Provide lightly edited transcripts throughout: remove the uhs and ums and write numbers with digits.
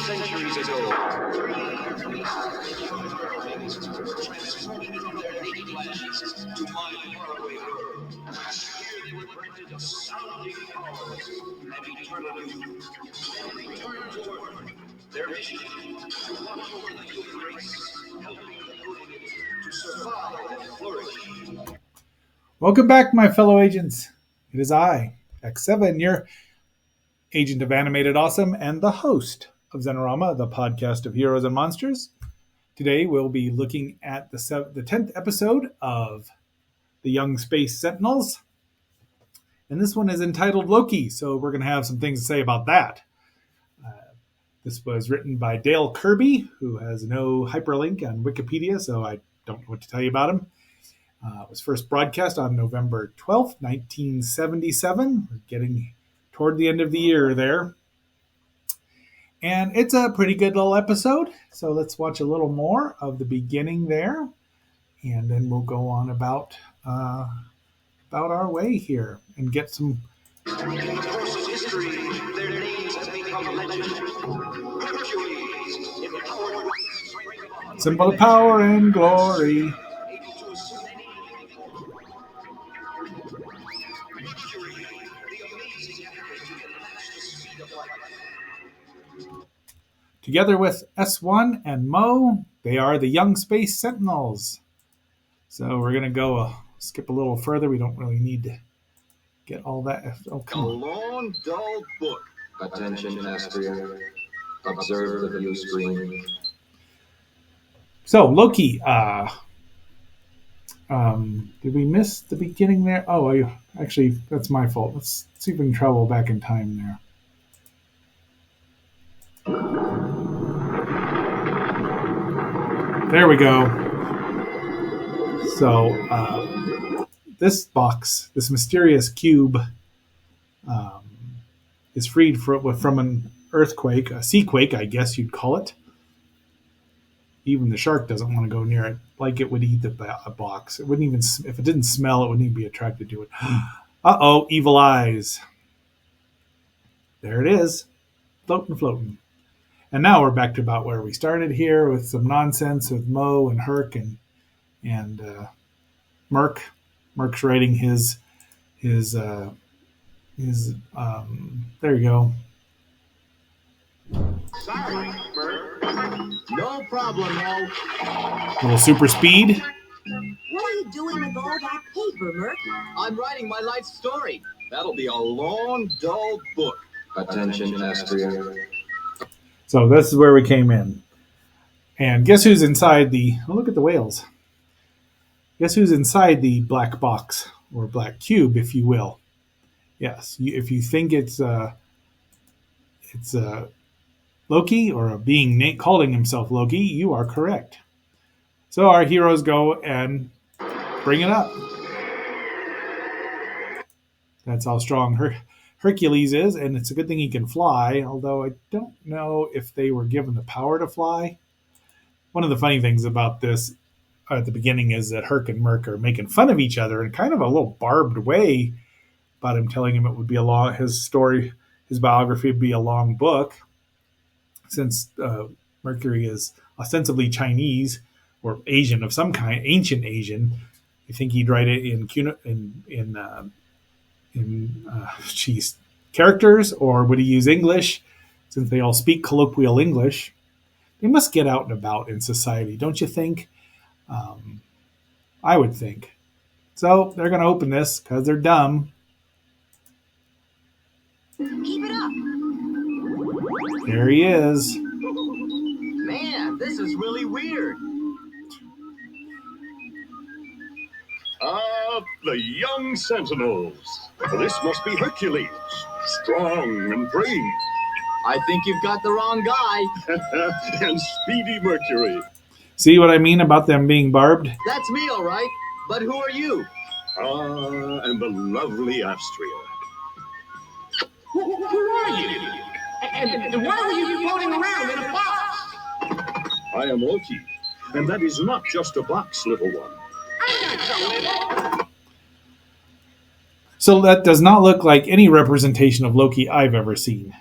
centuries ago, three transformed from their native lands to my faraway world. Here they were granted astounding powers and eternal youth. Then returned to Earth. Their mission to watch over the human race, helping the good in it to survive and flourish. Welcome back, my fellow agents. It is I, X7, your agent of animated awesome and the host of Xenorama, the podcast of heroes and monsters. Today we'll be looking at the 10th episode of the Young Space Sentinels. And this one is entitled Loki, so we're going to have some things to say about that. This was written by Dale Kirby, who has no hyperlink on Wikipedia, so I don't know what to tell you about him. It was first broadcast on November 12th, 1977. We're getting toward the end of the year there. And it's a pretty good little episode. So let's watch a little more of the beginning there. And then we'll go on about our way here and get some... In the course of history, their names have become legend. Hercules, empowered with strength of symbol of power and glory. Together with S1 and Mo, they are the Young Space Sentinels. So we're going to go skip a little further. We don't really need to get all that. Oh, come on. A long, dull book. Attention, Astria. Observe the view screen. So, Loki. Did we miss the beginning there? Oh, actually, that's my fault. Let's see if we can travel back in time there. There we go. So, this box, this mysterious cube, is freed from an earthquake, a seaquake, I guess you'd call it. Even the shark doesn't want to go near it, like it would eat the box. It wouldn't even, if it didn't smell, it wouldn't even be attracted to it. Uh-oh, evil eyes. There it is, floating. And now we're back to about where we started here with some nonsense with Mo and Herc and Merc. Merc's writing his there you go. Sorry, Bert. No problem, Mo. Little super speed. What are you doing with all that paper, Merc? I'm writing my life story. That'll be a long, dull book. Attention, Astria. So this is where we came in. And guess who's inside look at the whales. Guess who's inside the black box, or black cube, if you will. Yes, if you think it's Loki, or a being calling himself Loki, you are correct. So our heroes go and bring it up. That's how strong Hercules is, and it's a good thing he can fly, although I don't know if they were given the power to fly. One of the funny things about this at the beginning is that Herc and Merc are making fun of each other in kind of a little barbed way about him, telling him it would be his biography would be a long book, since Mercury is ostensibly Chinese or Asian of some kind, ancient Asian. You think he'd write it in characters, or would he use English, since they all speak colloquial English? They must get out and about in society, don't you think? I would think. So they're going to open this because they're dumb. Keep it up. There he is. Man, this is really weird. The Young Sentinels. This must be Hercules, strong and brave. I think you've got the wrong guy. And Speedy Mercury. See what I mean about them being barbed? That's me, all right. But who are you? And the lovely Astria. Who are you? And why were you floating around in a box? I am Loki, and that is not just a box, little one. I'm not so little. So that does not look like any representation of Loki I've ever seen.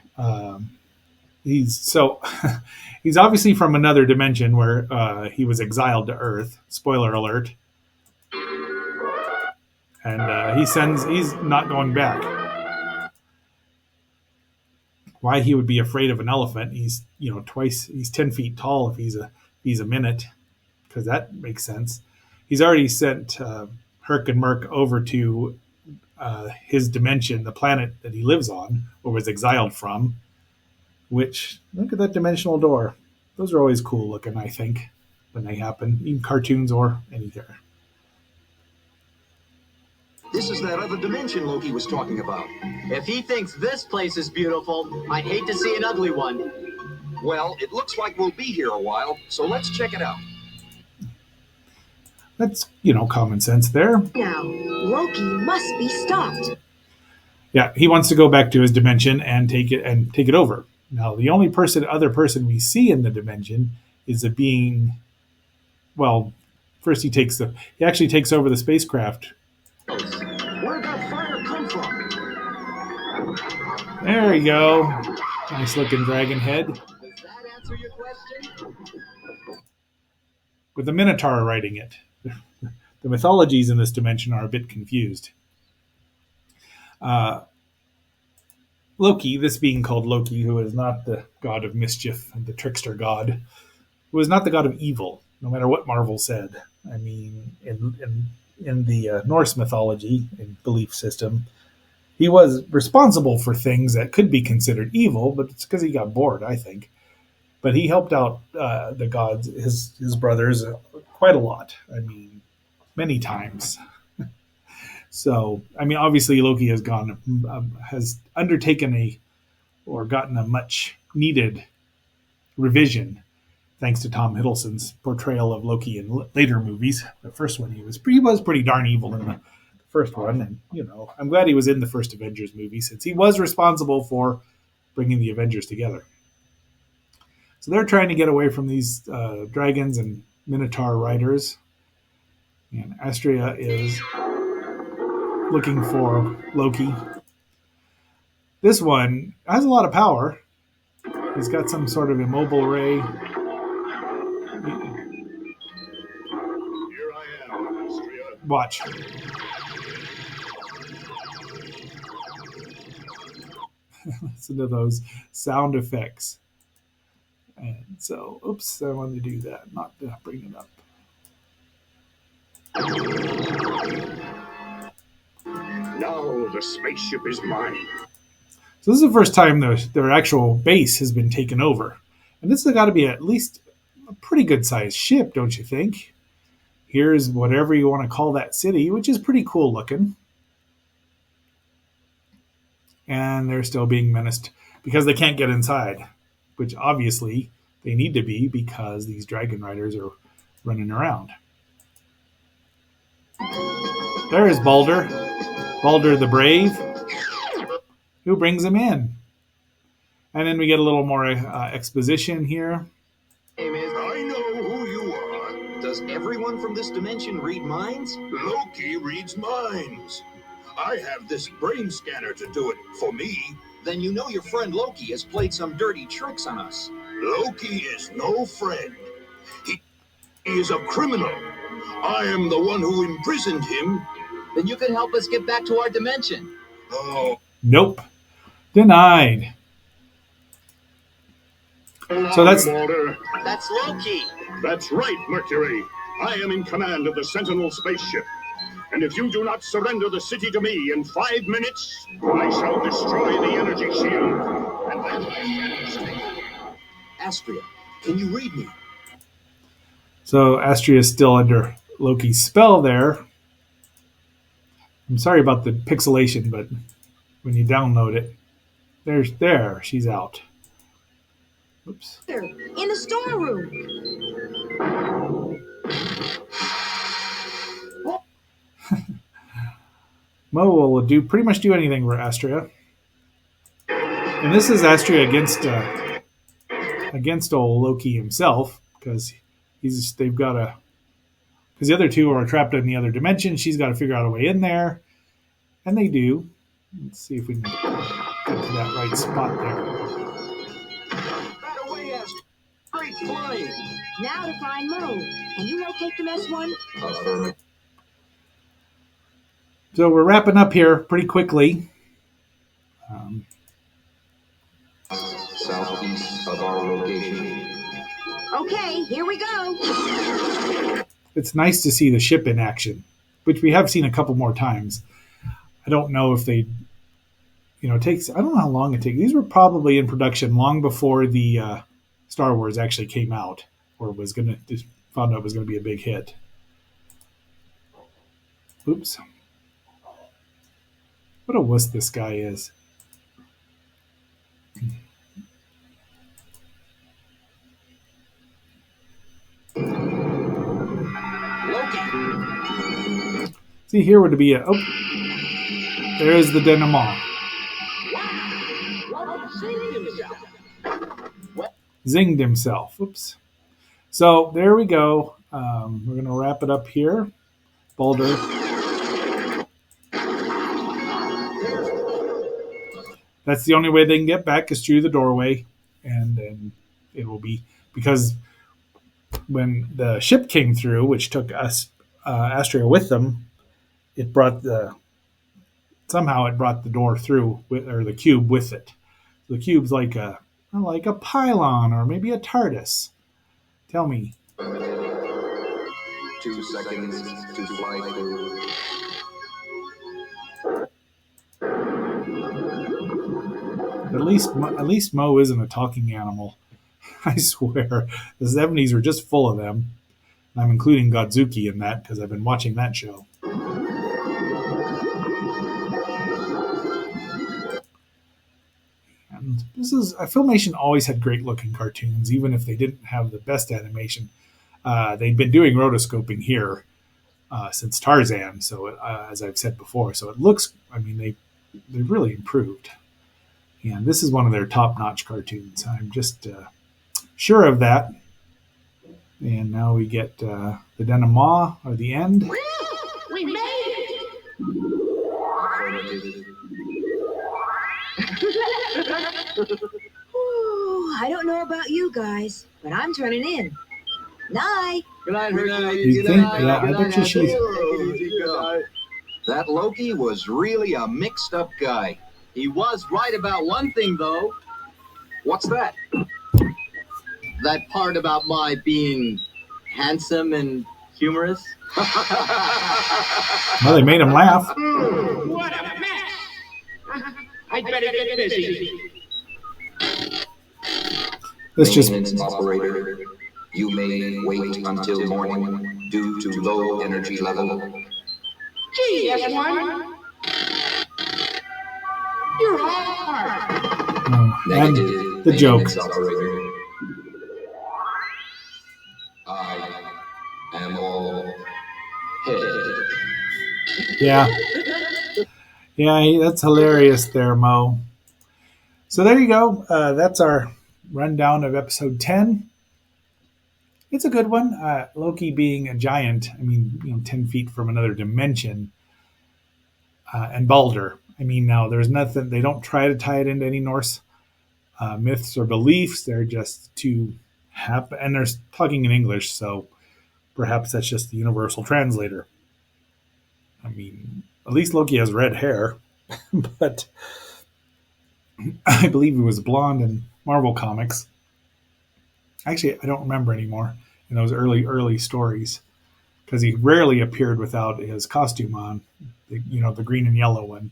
he's obviously from another dimension where he was exiled to Earth. Spoiler alert. And he's not going back. Why he would be afraid of an elephant? He's he's 10 feet tall if he's a minute, because that makes sense. He's already sent Herc and Merc over to his dimension, the planet that he lives on or was exiled from. Which, look at that dimensional door. Those are always cool looking, I think, when they happen, even cartoons or anything. This is that other dimension Loki was talking about. If he thinks this place is beautiful, I'd hate to see an ugly one. Well, it looks like we'll be here a while, so let's check it out. That's, common sense there. Now, Loki must be stopped. Yeah, he wants to go back to his dimension and take it over. Now, the only other person we see in the dimension is a being. Well, first he actually takes over the spacecraft. Where'd that fire come from? There we go. Nice looking dragon head. Does that answer your question? With the Minotaur writing it. The mythologies in this dimension are a bit confused. Loki, this being called Loki, who is not the god of mischief and the trickster god, who is not the god of evil, no matter what Marvel said. I mean, in the Norse mythology and belief system, he was responsible for things that could be considered evil, but it's because he got bored, I think. But he helped out the gods, his brothers, quite a lot. I mean, many times. So, I mean, obviously Loki has undertaken gotten a much needed revision, thanks to Tom Hiddleston's portrayal of Loki in later movies. The first one, he was pretty darn evil in the first one, and I'm glad he was in the first Avengers movie, since he was responsible for bringing the Avengers together. So they're trying to get away from these dragons and Minotaur riders, and Astria is looking for Loki. This one has a lot of power. He's got some sort of immobile ray. Here I am, Astria. Watch. Listen to those sound effects. And so, oops, I wanted to do that, not to bring it up. Now the spaceship is mine. So this is the first time their actual base has been taken over. And this has got to be at least a pretty good-sized ship, don't you think? Here's whatever you want to call that city, which is pretty cool looking. And they're still being menaced because they can't get inside, which obviously they need to be because these dragon riders are running around. There is Balder. Balder the Brave, who brings him in. And then we get a little more exposition here. I know who you are. Does everyone from this dimension read minds? Loki reads minds. I have this brain scanner to do it for me. Then you know your friend Loki has played some dirty tricks on us. Loki is no friend. He is a criminal. I am the one who imprisoned him. Then you can help us get back to our dimension. Oh. Nope. Denied. So that's Loki. That's right, Mercury. I am in command of the Sentinel spaceship. And if you do not surrender the city to me in 5 minutes, I shall destroy the energy shield. And then my friends. Astria, can you read me? So Astria is still under Loki's spell there. I'm sorry about the pixelation, but when you download it, she's out. Oops. In the storeroom. Mo will pretty much do anything for Astria. And this is Astria against old Loki himself, because because the other two are trapped in the other dimension. She's got to figure out a way in there. And they do. Let's see if we can get to that right spot there. Flying. Now to find Mo. Can you locate the S1? Affirmative. So we're wrapping up here pretty quickly. Southeast of our location. Okay, here we go. It's nice to see the ship in action, which we have seen a couple more times. I don't know if they, it takes, I don't know how long it takes. These were probably in production long before the Star Wars actually came out, or was going to, just found out it was going to be a big hit. Oops. What a wuss this guy is. Loki. See, here would be a, oh, there's the denouement. Zinged himself. Oops. So there we go. We're going to wrap it up here. Balder. That's the only way they can get back is through the doorway. And then it will be, because when the ship came through, which took us, Astria with them, it brought somehow it brought the door through, or the cube with it. The cube's like a pylon or maybe a TARDIS. Tell me. 2 seconds to fly through. At least Mo isn't a talking animal. I swear, the 70s were just full of them. And I'm including Godzuki in that because I've been watching that show. And Filmation always had great looking cartoons, even if they didn't have the best animation. They'd been doing rotoscoping here since Tarzan, so as I've said before, so it looks. I mean, they've really improved, and this is one of their top-notch cartoons. I'm just sure of that. And now we get the denouement, or the end. We made it! Ooh, I don't know about you guys, but I'm turning in. Night. Good night, Hercules. You think? Yeah, I bet you she's. That Loki was really a mixed-up guy. He was right about one thing, though. What's that? That part about my being handsome and humorous. Well, they made him laugh. What a mess! I'd better get busy. Let's just. Maintenance operator. You may wait until morning due to low energy level. Gee, S1. You're all heart. And Negative the joke. maintenance operator. I am all head. Yeah. Yeah, that's hilarious there, Mo. So there you go. That's our rundown of episode 10. It's a good one. Loki being a giant, 10 feet from another dimension. And Balder. Now there's nothing, they don't try to tie it into any Norse myths or beliefs. They're just too happy. And they're talking in English, so perhaps that's just the universal translator. At least Loki has red hair, but I believe he was blonde in Marvel Comics. Actually, I don't remember anymore in those early stories because he rarely appeared without his costume on, the green and yellow one,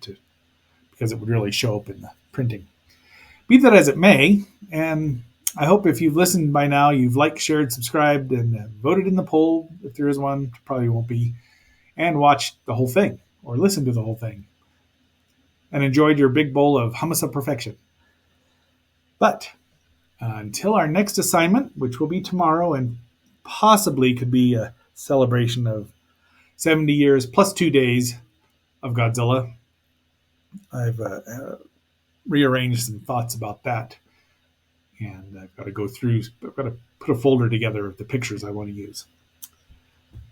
because it would really show up in the printing. Be that as it may, and I hope if you've listened by now, you've liked, shared, subscribed, and voted in the poll, if there is one, probably won't be, and watched the whole thing, or listened to the whole thing, and enjoyed your big bowl of hummus of perfection. But until our next assignment, which will be tomorrow, and possibly could be a celebration of 70 years plus 2 days of Godzilla, I've rearranged some thoughts about that. And I've got to go through, I've got to put a folder together of the pictures I want to use.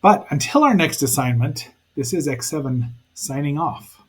But until our next assignment, this is X7 signing off.